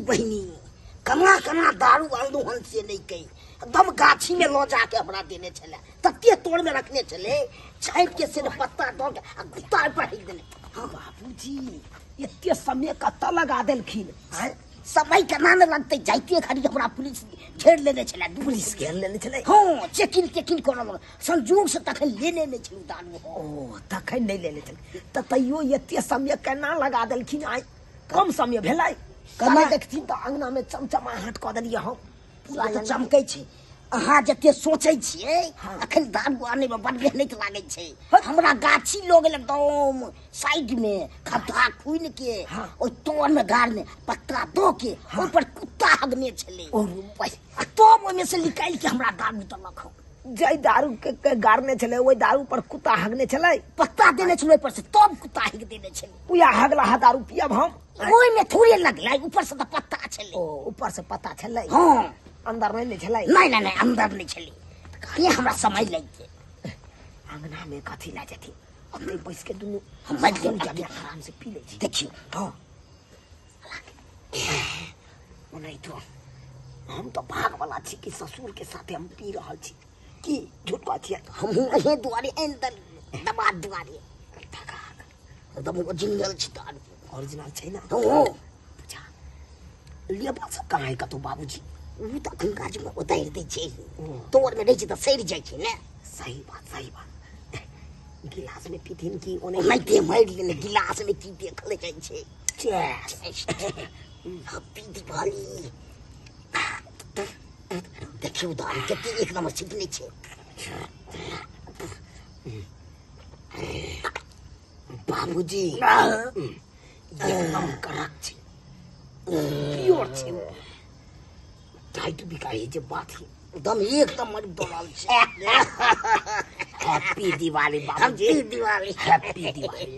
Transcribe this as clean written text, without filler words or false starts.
बहनी कना कना दारू अंदोहन से नहीं गई दम गाछी में लो जाके हमरा देने चले तत्ते तोड़ में रखने चले छाप के से पत्ता दो के गुत्ता पर हिक देने। हां बाबूजी इतने समय कत्ता लगा देलखिन समय केना न लगते जाइते खड़ी हमरा पुलिस घेर लेने चले पुलिस घेर लेने चले। हां चेकिंग करल संजोग से तखन लेने नहीं छलु दारू। ओ तखन नहीं लेने चले त तइयो इतने समय केना लगा देलखिन आइ कम समय भेलै कना देखथिन त अंगना में चमचमाहट क देलिए हम पूरा त चमकै छै। अहाँ जते सोचै छियै अखन दारू आने में बड़ मेहनत लागै छै। हमरा गाछी लोग एकदम साइड में खद्धा खुइन के ओइ तोड़ में गाड़ने पत्ता दो के ओइ पर कुत्ता हगने छले और तब ओइ में से निकाल के हमरा दारू देलक। जय दारू के गाड़ने छले ओइ दारू पर कुत्ता हगने छले पत्ता देने छले पर से तब कुत्ता हग देने छले पुया हगला हा दारू पियब हम ओइ में थोड़े लगलै ऊपर से त पत्ता छले। ओ ऊपर से पत्ता छले। हां अंदर नहीं छले। नहीं अंदर नहीं छले ये हमरा समय लग के अंगना में कथी ला जथी अपने बैस के दुनु हम बैठ के जाबे आराम से पी ले छी देखियो। हां नहीं तो हम तो भाग वाला छी कि ससुर के साथे हम पी रहल छी कि झूठ बात है हम अहे दुआरे अंदर दबा दुआरे एकदम ओरिजिनल छी दारू ओरिजिनल छै ना। हो पूछा लेबा सब कहाँ है कतो बाबूजी उ त अखन गाछ में उतार दै छै तोड़ में रहै छै त सड़ जाइ छै ने। सही बात गिलास में पीथिन की ओने माइते मार लेने गिलास में की देखले जाइ छै हैप्पी दिवाली देखियो दारू कते एक नंबर छिपने छै। बाबूजी एकदम कड़क छै प्योर छै टाइट बिकाई जे बात है एकदम एकदम मर डोलाल छै। हैप्पी दिवाली बाबूजी हैप्पी दिवाली हैप्पी दिवाली।